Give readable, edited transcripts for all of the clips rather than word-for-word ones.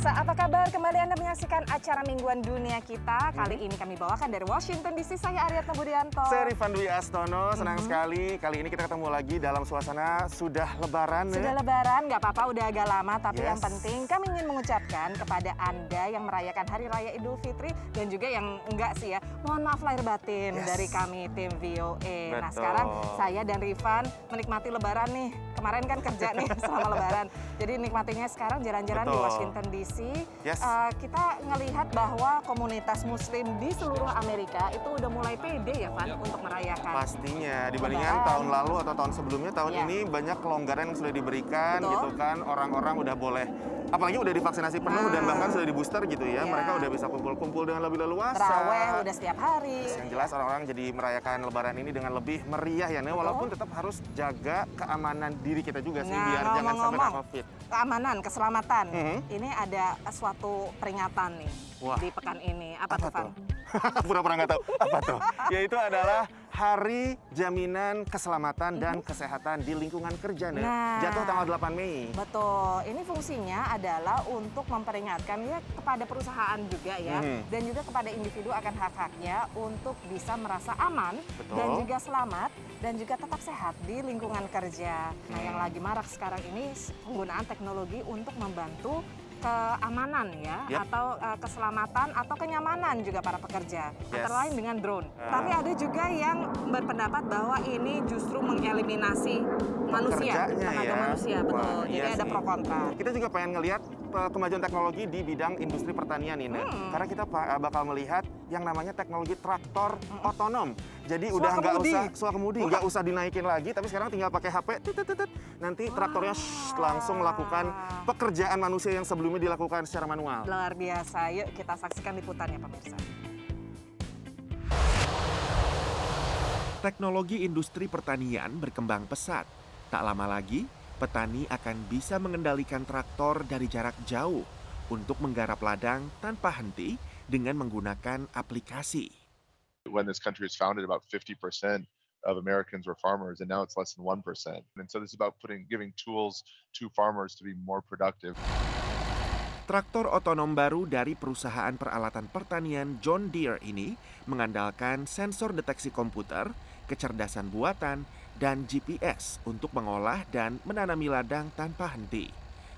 pemirsa, apa kabar? Kembali Anda menyaksikan acara Mingguan Dunia kita. Kali ini kami bawakan dari Washington DC, saya Aryatna Budianto. Saya Rifan Dwi Astono, senang sekali. Kali ini kita ketemu lagi dalam suasana sudah lebaran. Sudah lebaran, nggak apa-apa, udah agak lama. Tapi Yes. yang penting kami ingin mengucapkan kepada Anda yang merayakan Hari Raya Idul Fitri dan juga yang enggak sih ya, mohon maaf lahir batin dari kami tim VOA. Nah Betul. sekarang saya dan Rifan menikmati lebaran nih. Kemarin kan kerja nih selama lebaran. Jadi nikmatinya sekarang jalan-jalan di Betul. Washington DC. Yes. Kita ngelihat bahwa komunitas muslim di seluruh Amerika itu udah mulai pede ya Van untuk merayakan. Pastinya, dibandingkan Lebaran. tahun lalu atau tahun sebelumnya, tahun Iya. ini banyak kelonggaran yang sudah diberikan Betul. gitu kan. Orang-orang udah boleh, apalagi udah divaksinasi penuh dan bahkan sudah di booster gitu ya. Iya. Mereka udah bisa kumpul-kumpul dengan lebih leluasa. Terawih udah setiap hari. Yang jelas orang-orang jadi merayakan lebaran ini dengan lebih meriah ya, Nia. Walaupun tetap harus jaga keamanan diri kita juga sih, Nah, biar jangan sampai ngomong-ngomong, kena COVID. keamanan, keselamatan. Mhm. Ini ada suatu peringatan nih Wah. di pekan ini. Apa tuh, Van? Pura-pura nggak tahu. Apa tuh? Yaitu adalah Hari Jaminan Keselamatan dan Kesehatan di Lingkungan Kerja, Nia. Nah. Jatuh tanggal 8 Mei. Betul. Ini fungsinya adalah untuk memperingatkan ya kepada perusahaan juga ya, dan juga kepada individu akan hak-haknya untuk bisa merasa aman Betul. dan juga selamat dan juga tetap sehat di lingkungan kerja. Nah, yang lagi marak sekarang ini penggunaan teknologi untuk membantu keamanan ya, Yap. atau keselamatan atau kenyamanan juga para pekerja, antara lain dengan drone. Tapi ada juga yang berpendapat bahwa ini justru mengeliminasi manusia, Pekerjanya tenaga ya. manusia, betul. Wah, Jadi iya ada sih. pro kontra. Kita juga pengen ngelihat kemajuan teknologi di bidang industri pertanian ini. Karena kita bakal melihat yang namanya teknologi traktor otonom. Jadi udah nggak usah swakemudi, nggak usah dinaikin lagi, tapi sekarang tinggal pakai HP, nanti traktornya langsung melakukan pekerjaan manusia yang sebelumnya dilakukan secara manual. Luar biasa. Yuk kita saksikan liputannya pemirsa. Teknologi industri pertanian berkembang pesat. Tak lama lagi, petani akan bisa mengendalikan traktor dari jarak jauh untuk menggarap ladang tanpa henti dengan menggunakan aplikasi. When this country was founded, about 50% of Americans were farmers, and now it's less than 1%. And so this is about giving tools to farmers to be more productive. Traktor otonom baru dari perusahaan peralatan pertanian John Deere ini mengandalkan sensor deteksi komputer, kecerdasan buatan, dan GPS untuk mengolah dan menanami ladang tanpa henti.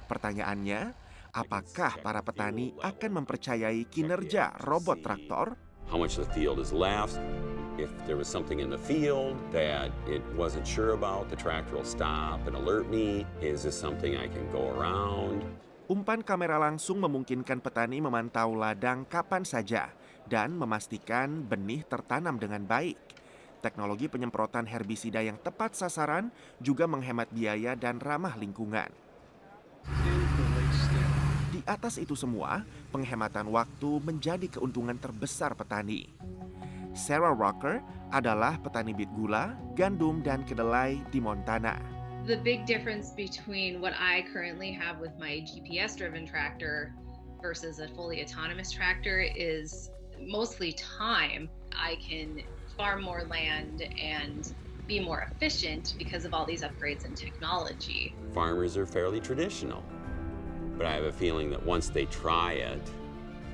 Pertanyaannya, apakah para petani akan mempercayai kinerja robot traktor? How much of the field is left. If there was something in the field that it wasn't sure about, the tractor will stop and alert me. Is this something I can go around? Umpan kamera langsung memungkinkan petani memantau ladang kapan saja dan memastikan benih tertanam dengan baik. Teknologi penyemprotan herbisida yang tepat sasaran juga menghemat biaya dan ramah lingkungan. Di atas itu semua, penghematan waktu menjadi keuntungan terbesar petani. Sarah Rocker adalah petani bit gula, gandum, dan kedelai di Montana. The big difference between what I currently have with my GPS-driven tractor versus a fully autonomous tractor is mostly time. I can farm more land and be more efficient because of all these upgrades in technology. Farmers are fairly traditional, but I have a feeling that once they try it,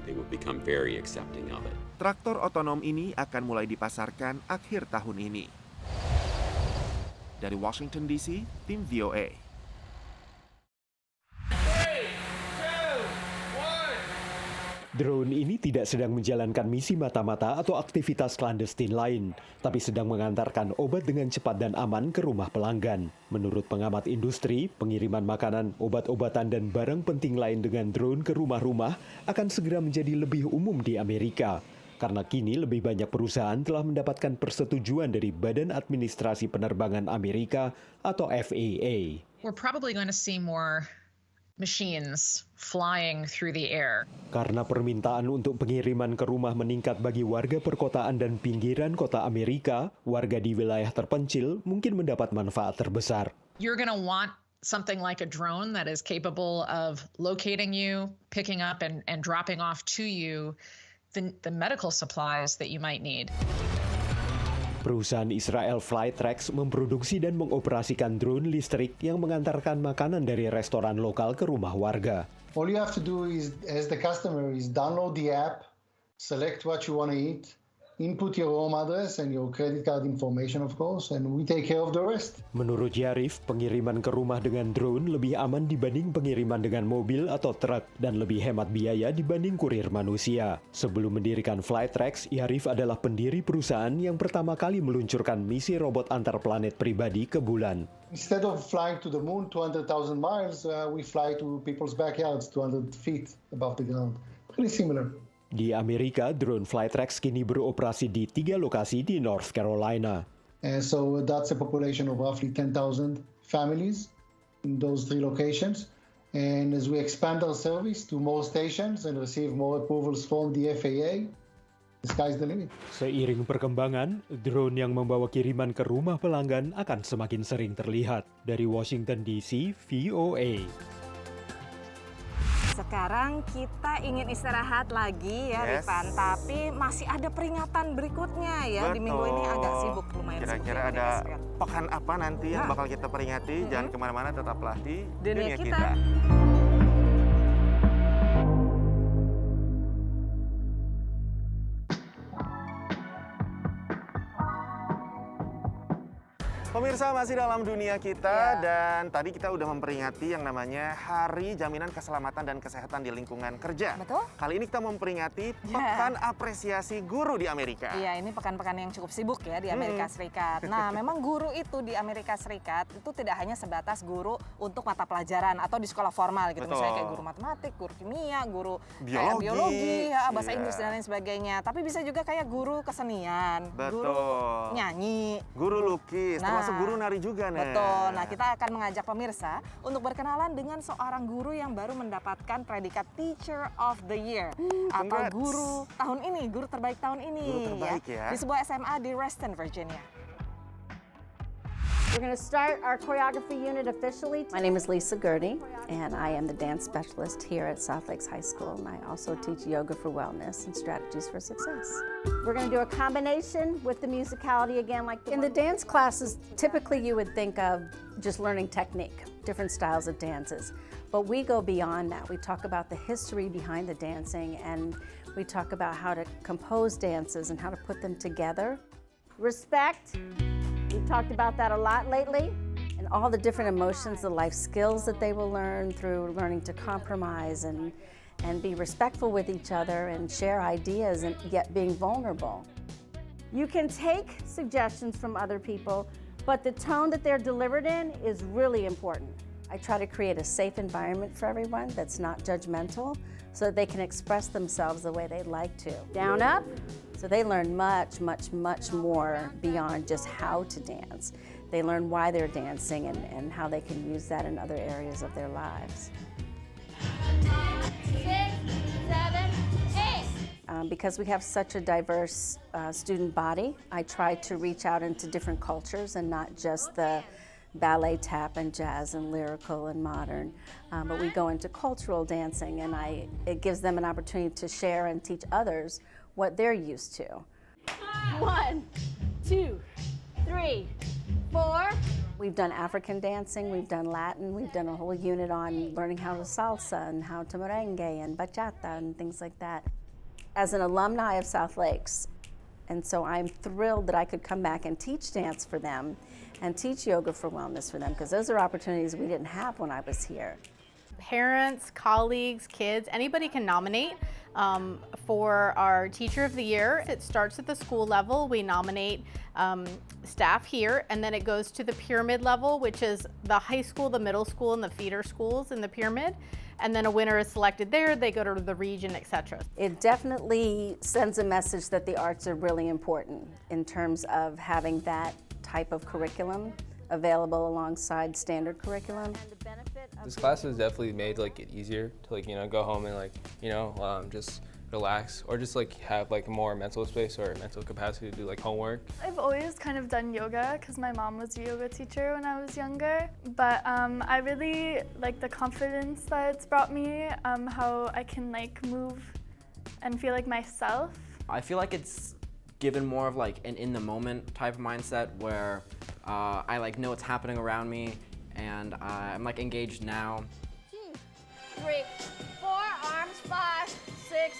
they will become very accepting of it. Traktor otonom ini akan mulai dipasarkan akhir tahun ini. Dari Washington DC, tim VOA. Drone ini tidak sedang menjalankan misi mata-mata atau aktivitas clandestin lain, tapi sedang mengantarkan obat dengan cepat dan aman ke rumah pelanggan. Menurut pengamat industri, pengiriman makanan, obat-obatan, dan barang penting lain dengan drone ke rumah-rumah akan segera menjadi lebih umum di Amerika. Karena kini lebih banyak perusahaan telah mendapatkan persetujuan dari Badan Administrasi Penerbangan Amerika atau FAA. We're probably going to see more machines flying through the air. Karena permintaan untuk pengiriman ke rumah meningkat bagi warga perkotaan dan pinggiran kota Amerika, warga di wilayah terpencil mungkin mendapat manfaat terbesar. You're going to want something like a drone that is capable of locating you, picking up and dropping off to you the medical supplies that you might need. Perusahaan Israel Flytrex memproduksi dan mengoperasikan drone listrik yang mengantarkan makanan dari restoran lokal ke rumah warga. All you have to do is, as the customer, is download the app, select what you want to eat, input your home address and your credit card information, of course, and we take care of the rest. Menurut Yarif, pengiriman ke rumah dengan drone lebih aman dibanding pengiriman dengan mobil atau truk dan lebih hemat biaya dibanding kurir manusia. Sebelum mendirikan Flytrex, Yarif adalah pendiri perusahaan yang pertama kali meluncurkan misi robot antar planet pribadi ke bulan. Instead of flying to the moon 200,000 miles, we fly to people's backyards 200 feet above the ground. Pretty similar. Di Amerika, drone Flytrex kini beroperasi di 3 lokasi di North Carolina. So that's a population of roughly 10,000 families in those 3 locations. And as we expand our service to more stations and receive more approvals from the FAA, the sky's the limit. Seiring perkembangan, drone yang membawa kiriman ke rumah pelanggan akan semakin sering terlihat. Dari Washington DC, VOA. Sekarang kita ingin istirahat lagi ya, Yes. Rifan. Tapi masih ada peringatan berikutnya ya. Di minggu ini agak sibuk, lumayan sibuk. Kira-kira ya, ada Amerika Serikat. pekan apa nanti yang bakal kita peringati? Jangan kemana-mana, tetaplah di Dunia dunia Kita. kita. Pemirsa, masih dalam dunia kita dan tadi kita udah memperingati yang namanya Hari Jaminan Keselamatan dan Kesehatan di Lingkungan Kerja. Betul. Kali ini kita memperingati Pekan Apresiasi Guru di Amerika. Iya, ini pekan-pekan yang cukup sibuk ya di Amerika Serikat. Nah, memang guru itu di Amerika Serikat itu tidak hanya sebatas guru untuk mata pelajaran atau di sekolah formal gitu. Betul. Misalnya kayak guru matematik, guru kimia, guru Biologi. ya, bahasa Iya. Inggris dan lain sebagainya. Tapi bisa juga kayak guru kesenian, Betul. guru nyanyi. Guru lukis, termasuk guru nari juga nih. Betul. Nah, kita akan mengajak pemirsa untuk berkenalan dengan seorang guru yang baru mendapatkan predikat Teacher of the Year atau congrats. guru tahun ini, guru terbaik tahun ini. Guru terbaik ya. Di sebuah SMA di Reston, Virginia. We're going to start our choreography unit officially. My name is Lisa Gurney, and I am the dance specialist here at South Lakes High School, and I also teach yoga for wellness and strategies for success. We're going to do a combination with the musicality again. Like in the dance classes, typically you would think of just learning technique, different styles of dances. But we go beyond that. We talk about the history behind the dancing, and we talk about how to compose dances and how to put them together. Respect. We've talked about that a lot lately, and all the different emotions, the life skills that they will learn through learning to compromise and be respectful with each other and share ideas and yet being vulnerable. You can take suggestions from other people, but the tone that they're delivered in is really important. I try to create a safe environment for everyone that's not judgmental so that they can express themselves the way they'd like to. Down, up. So they learn much, much, much more beyond just how to dance. They learn why they're dancing and how they can use that in other areas of their lives. 6, 7, 8. Because we have such a diverse student body, I try to reach out into different cultures and not just the ballet, tap, and jazz, and lyrical and modern, but we go into cultural dancing, and it gives them an opportunity to share and teach others what they're used to. 1, 2, 3, 4. We've done African dancing, we've done Latin, we've done a whole unit on learning how to salsa and how to merengue and bachata and things like that. As an alumni of South Lakes, and so I'm thrilled that I could come back and teach dance for them and teach yoga for wellness for them, because those are opportunities we didn't have when I was here. Parents, colleagues, kids, anybody can nominate for our Teacher of the Year. It starts at the school level. We nominate staff here, and then it goes to the pyramid level, which is the high school, the middle school, and the feeder schools in the pyramid. And then a winner is selected there. They go to the region, etc. It definitely sends a message that the arts are really important in terms of having that type of curriculum available alongside standard curriculum. This class has definitely made it easier to go home and just relax, or just have more mental space or mental capacity to do homework. I've always kind of done yoga because my mom was a yoga teacher when I was younger, but I really like the confidence that it's brought me, how I can move and feel like myself. I feel like it's given more of like an in the moment type of mindset where I like know what's happening around me and I'm like engaged now. 2, 3, 4, arms, 5, 6,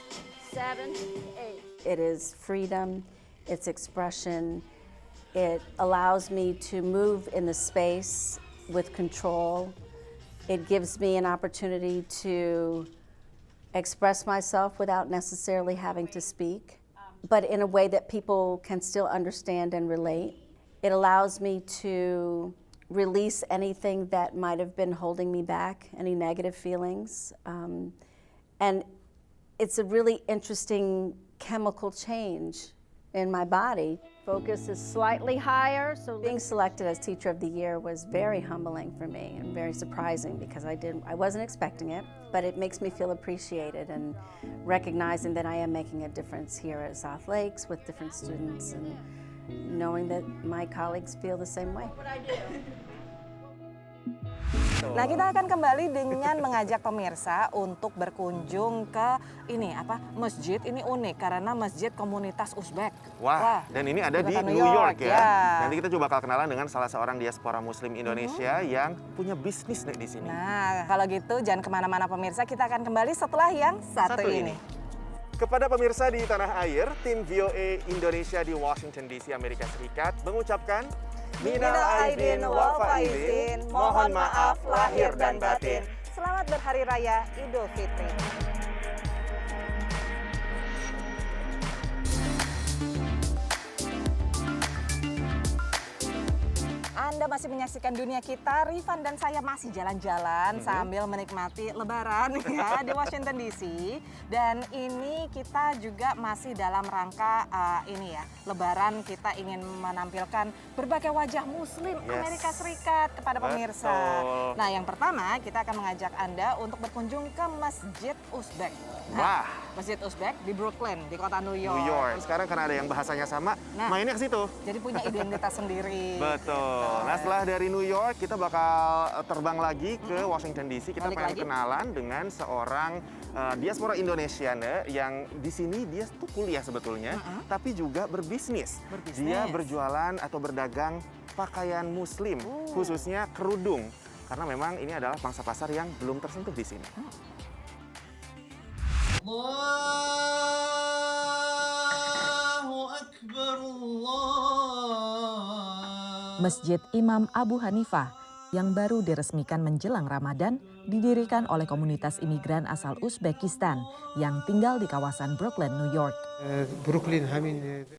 7, 8. It is freedom, it's expression. It allows me to move in the space with control. It gives me an opportunity to express myself without necessarily having to speak, but in a way that people can still understand and relate. It allows me to release anything that might have been holding me back, any negative feelings. And it's a really interesting chemical change in my body. Focus is slightly higher, so being selected as Teacher of the Year was very humbling for me and very surprising because I wasn't expecting it, but it makes me feel appreciated and recognizing that I am making a difference here at South Lakes with different students and knowing that my colleagues feel the same way. Nah, kita akan kembali dengan mengajak pemirsa untuk berkunjung ke masjid ini unik karena masjid komunitas Uzbek. Wah, dan ini ada di New York ya. Nanti kita coba bakal kenalan dengan salah seorang diaspora Muslim Indonesia yang punya bisnis nih di sini. Nah, kalau gitu jangan kemana-mana pemirsa, kita akan kembali setelah yang satu ini. Kepada pemirsa di tanah air, tim VOA Indonesia di Washington DC, Amerika Serikat mengucapkan Minal aidin wal faizin, mohon maaf lahir dan batin. Selamat berhari raya Idul Fitri. Anda masih menyaksikan Dunia Kita, Rifan dan saya masih jalan-jalan sambil menikmati Lebaran ya di Washington DC. Dan ini kita juga masih dalam rangka Lebaran, kita ingin menampilkan berbagai wajah Muslim Amerika Serikat kepada pemirsa. Betul. Nah, yang pertama kita akan mengajak Anda untuk berkunjung ke Masjid Uzbek. Nah, Masjid Uzbek di Brooklyn, di kota New York. New York. Sekarang karena ada yang bahasanya sama, mainnya ke situ. Jadi punya identitas sendiri. Betul. Nah, setelah dari New York, kita bakal terbang lagi ke Washington DC. Kita pengen kenalan dengan seorang diaspora Indonesiana yang di sini dia tuh kuliah sebetulnya, tapi juga berbisnis. Dia berjualan atau berdagang pakaian Muslim, khususnya kerudung. Karena memang ini adalah pangsa pasar yang belum tersentuh di sini. Allahu Akbar, Masjid Imam Abu Hanifah yang baru diresmikan menjelang Ramadan didirikan oleh komunitas imigran asal Uzbekistan yang tinggal di kawasan Brooklyn, New York.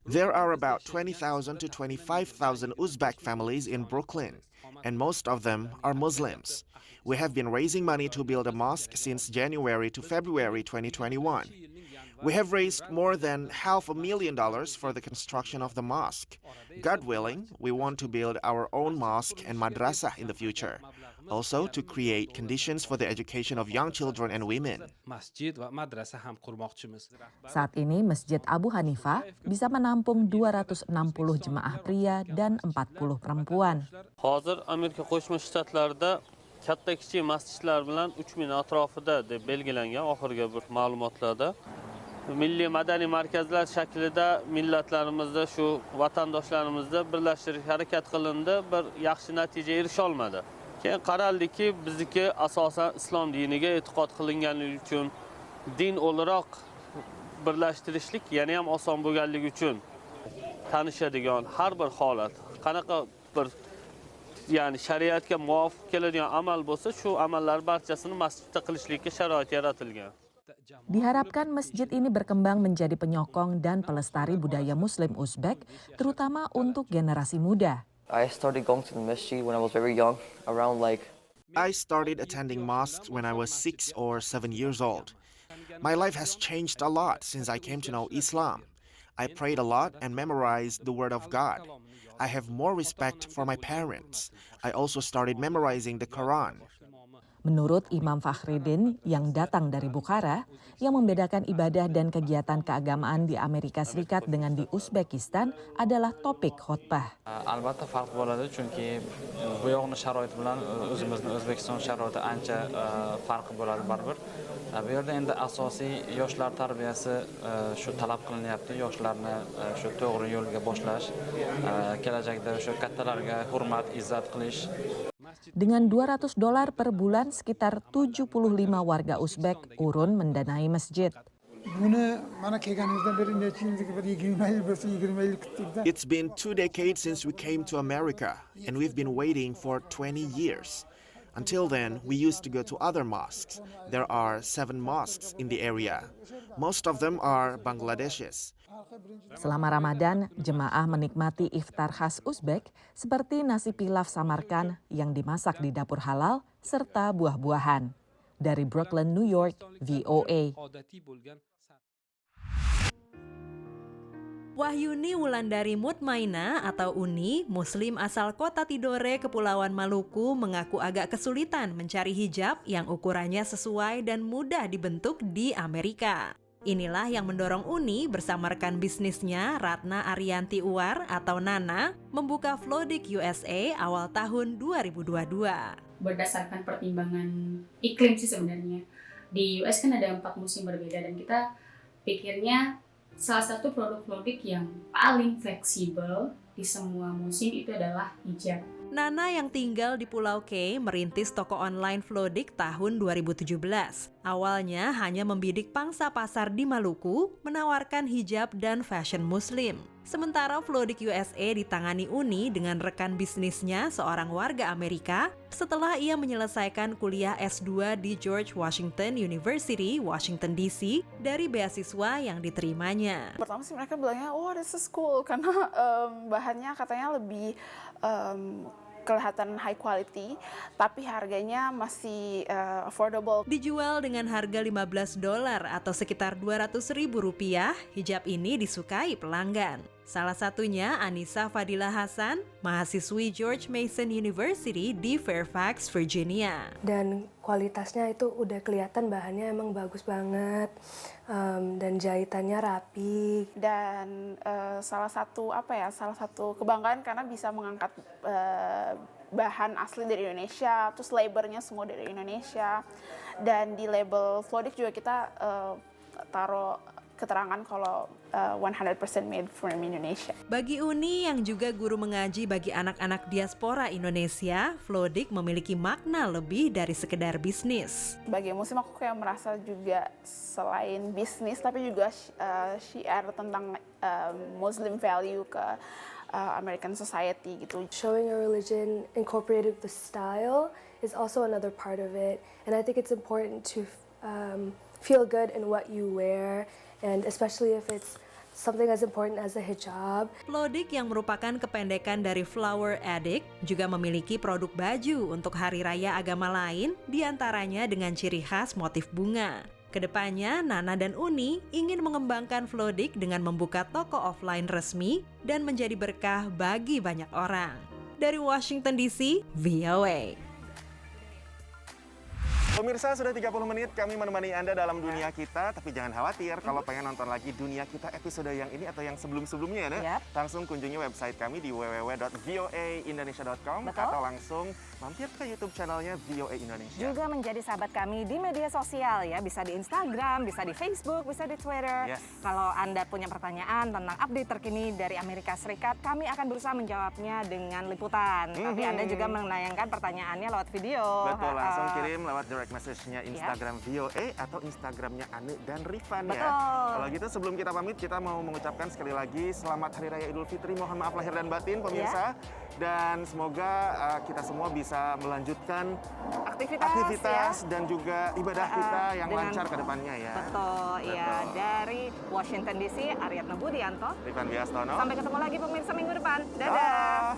There are about 20,000 to 25,000 Uzbek families in Brooklyn, and most of them are Muslims. We have been raising money to build a mosque since January to February 2021. We have raised more than $500,000 for the construction of the mosque. God willing, we want to build our own mosque and madrasah in the future. Also to create conditions for the education of young children and women. Saat ini Masjid Abu Hanifah bisa menampung 260 jemaah pria dan 40 perempuan. Hozir Amerika Qo'shma Shtatlarida katta kichik masjidlar bilan 3000 atrofida deb belgilangan oxirgi bir ma'lumotlarda. Milliy madaniy markazlar shaklida millatlarimizni, shu vatandoshlarimizni birlashtirish harakat qilindi, bir yaxshi natija erisha olmadi. Keyin qaraldiki, bizniki asosan islom diniga e'tiqod qilinganligi uchun din o'laroq birlashtirishlik yana ham oson bo'lganligi uchun tanishadigan har bir holat, qanaqa bir shariatga muvofiq keladigan amal bo'lsa, shu amallar barchasini masjidda qilishlikka sharoit yaratilgan. Diharapkan masjid ini berkembang menjadi penyokong dan pelestari budaya Muslim Uzbek, terutama untuk generasi muda. I started going to the masjid when I was very young, around I started attending mosques when I was 6 or 7 years old. My life has changed a lot since I came to know Islam. I prayed a lot and memorized the word of God. I have more respect for my parents. I also started memorizing the Quran. Menurut Imam Fakhriddin yang datang dari Bukhara, yang membedakan ibadah dan kegiatan keagamaan di Amerika Serikat dengan di Uzbekistan adalah topik khotbah. Albatta farq bo'ladi, chunki bu yoqning sharoiti bilan o'zimizning O'zbekiston sharoiti ancha farqi bo'ladi baribir. Bu yerda endi asosiy yoshlar tarbiyasi shu talab qilinyapti, yoshlarni shu to'g'ri yo'lga boshlash, kelajakda o'sha kattalarga hurmat, izzat qilish. Dengan $200 per bulan, sekitar 75 warga Uzbek urun mendanai masjid. It's been 2 decades since we came to America, and we've been waiting for 20 years. Until then, we used to go to other mosques. There are 7 mosques in the area. Most of them are Bangladeshis. Selama Ramadan, jemaah menikmati iftar khas Uzbek seperti nasi pilaf Samarkand yang dimasak di dapur halal serta buah-buahan. Dari Brooklyn, New York, VOA. Wahyuni Wulandari Mutmaina atau Uni, Muslim asal kota Tidore, Kepulauan Maluku, mengaku agak kesulitan mencari hijab yang ukurannya sesuai dan mudah dibentuk di Amerika. Inilah yang mendorong Uni bersama rekan bisnisnya Ratna Arianti Uwar atau Nana membuka Flodik USA awal tahun 2022. Berdasarkan pertimbangan iklim sih sebenarnya. Di US kan ada 4 musim berbeda dan kita pikirnya salah satu produk Flodik yang paling fleksibel di semua musim itu adalah hijab. Nana yang tinggal di Pulau K merintis toko online Flodik tahun 2017. Awalnya hanya membidik pangsa pasar di Maluku, menawarkan hijab dan fashion muslim. Sementara Flodik USA ditangani Uni dengan rekan bisnisnya seorang warga Amerika setelah ia menyelesaikan kuliah S2 di George Washington University, Washington DC dari beasiswa yang diterimanya. Pertama sih mereka bilangnya, oh this is cool, karena bahannya katanya lebih kelihatan high quality, tapi harganya masih affordable. Dijual dengan harga $15 atau sekitar Rp200.000, hijab ini disukai pelanggan. Salah satunya Anissa Fadila Hasan, mahasiswi George Mason University di Fairfax, Virginia. Dan kualitasnya itu udah kelihatan bahannya emang bagus banget, dan jahitannya rapi. Dan salah satu kebanggaan karena bisa mengangkat bahan asli dari Indonesia, terus labelnya semua dari Indonesia. Dan di label Flodik juga kita taruh keterangan kalau 100% made from Indonesia. Bagi Uni yang juga guru mengaji bagi anak-anak diaspora Indonesia, Flodik memiliki makna lebih dari sekedar bisnis. Bagi Muslim aku kayak merasa juga selain bisnis tapi juga syiar tentang Muslim value ke American society gitu. Showing a religion incorporated with the style is also another part of it, and I think it's important to feel good in what you wear, and especially if it's something as important as a hijab. Flodik yang merupakan kependekan dari Flower Addict juga memiliki produk baju untuk hari raya agama lain, diantaranya dengan ciri khas motif bunga. Kedepannya, Nana dan Uni ingin mengembangkan Flodik dengan membuka toko offline resmi dan menjadi berkah bagi banyak orang. Dari Washington DC, VOA. Pemirsa, sudah 30 menit kami menemani Anda dalam dunia kita, tapi jangan khawatir kalau pengen nonton lagi dunia kita episode yang ini atau yang sebelum-sebelumnya ya, langsung kunjungi website kami di www.voaindonesia.com atau langsung mampir ke YouTube channelnya VOA Indonesia. Juga menjadi sahabat kami di media sosial ya, bisa di Instagram, bisa di Facebook, bisa di Twitter. Kalau Anda punya pertanyaan tentang update terkini dari Amerika Serikat, kami akan berusaha menjawabnya dengan liputan. Tapi Anda juga menayangkan pertanyaannya lewat video. Betul, langsung kirim lewat direct message-nya Instagram VOA atau Instagramnya Ane dan Rifan ya. Kalau gitu sebelum kita pamit, kita mau mengucapkan sekali lagi selamat Hari Raya Idul Fitri. Mohon maaf lahir dan batin pemirsa. Dan semoga kita semua bisa melanjutkan aktivitas dan juga ibadah kita yang lancar ke depannya ya. Betul, iya. Dari Washington DC, Aryatna Budianto, Rifan Biastono. Sampai ketemu lagi pemirsa minggu depan. Dadah.